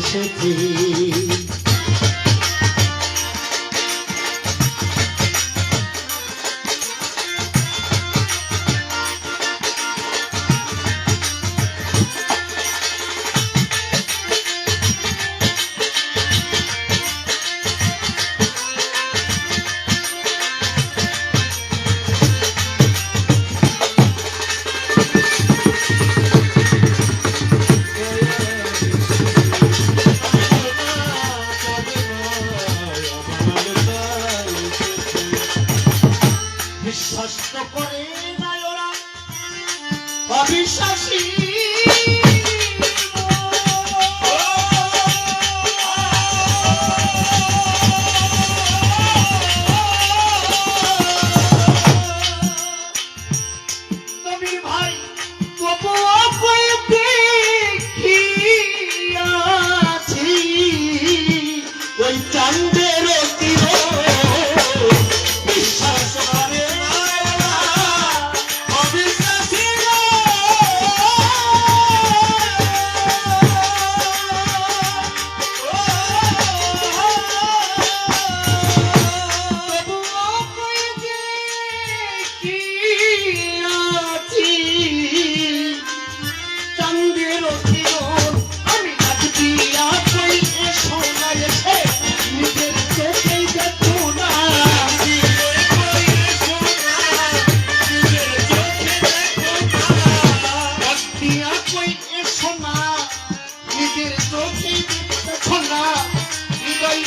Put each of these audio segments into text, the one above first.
এসেছি। বিশ্বাস তো করে না ওরা অবিশ্বাসী। তুমি ভাই তবুও দেখিয়াছি ওই চাঁদের বিশ্বাস করে না অবিশ্বাসী।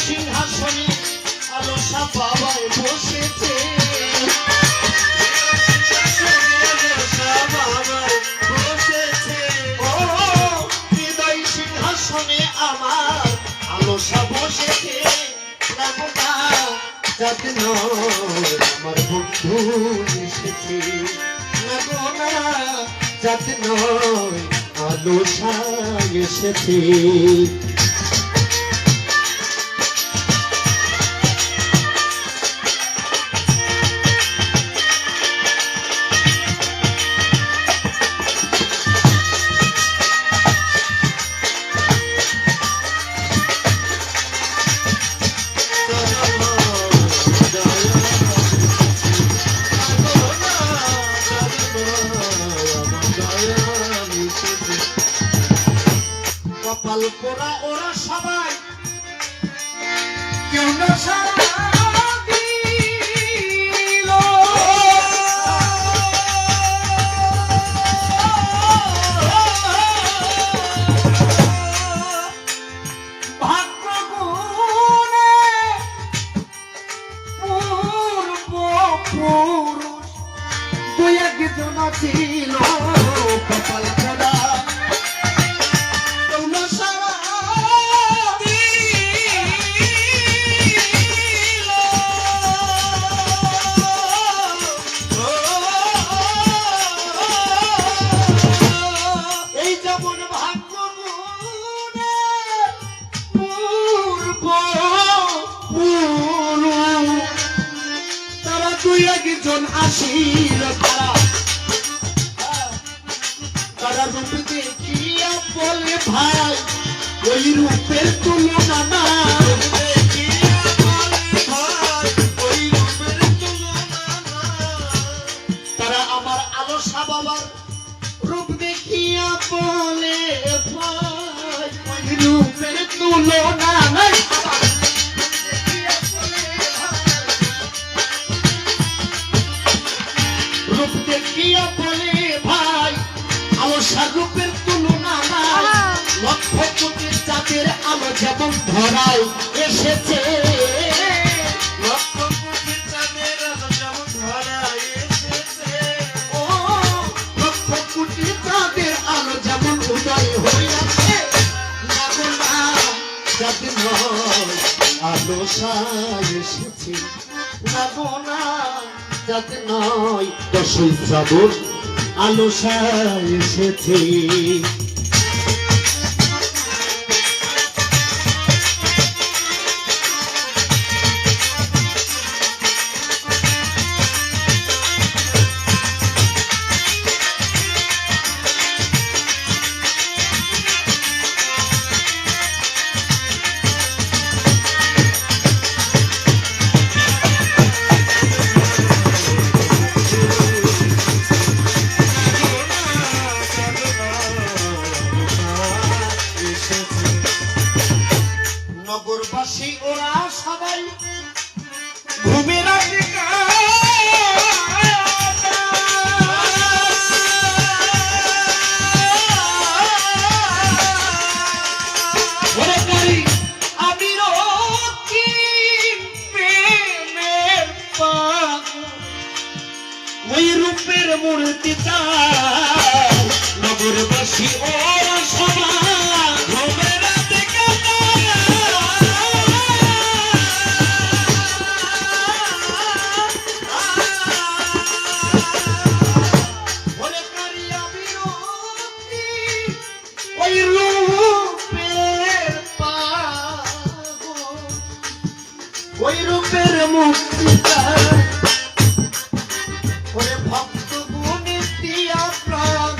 সিংহাসনে আলোসা বাবায় বসেছে। সিংহাসনে আমার আলোসা বসেছে। যাতে নয় আমার বন্ধু এসেছে, যাতে নয় আলোসা এসেছে। কপাল পোড়া ওরা সবাই, কেউ না সারা দিল। ভাগ্য গুণে পূর্বপুরুষ দুই একজন ছিল কপাল পোড়া। দুই একজন আসিল তারা রূপ দেখিয়া বলে ভাই ওই রূপের তুলনা না। তারা আমার আলোসা বাবার রূপ দেখিয়া বলে ভাই ওই রূপের তুলনা নাই। রূপ দেখিয়া বলে ভাই আলোসা রূপের তুলনা নাই। লক্ষ কোটি চাঁদের আলো যেমন ধরায় এসেছে, লক্ষ কোটি চাঁদের আলো যেমন ধরায় এসেছে। ও লক্ষ কোটি চাঁদের আলো যেমন উদয় হইয়াছে। যাতে নয় আলোসা এসেছে, যাতে নয় 10ই শ্রাবণ আলোসা এসেছে। নগরবাসী ওরা সবাই ঘুমের ওই রূপের মূর্তি নগরবাসী ওরা সবাই ঘুমের ওই রূপের মুক্তিটা ওরে ভক্ত গুণে দিয়া প্রাণ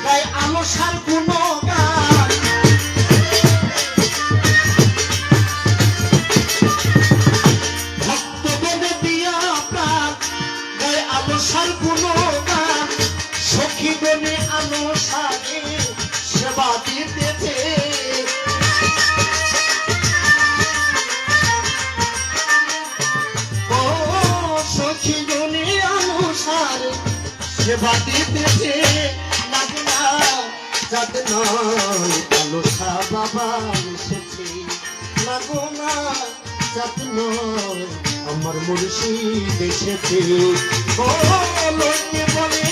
গায় আলোসার গুণগান ভক্ত গুণে দিয়া প্রাণ গায় আলোসার গুণগান সখী গুণে আলোসারে সেবা দিতেছে সেবা দিতেছে লাগনা যাত নয় আলোসা বাবা এসেছে লাগনা যাত নয় আমার মুর্শিদ এসেছে ও লোকে বলে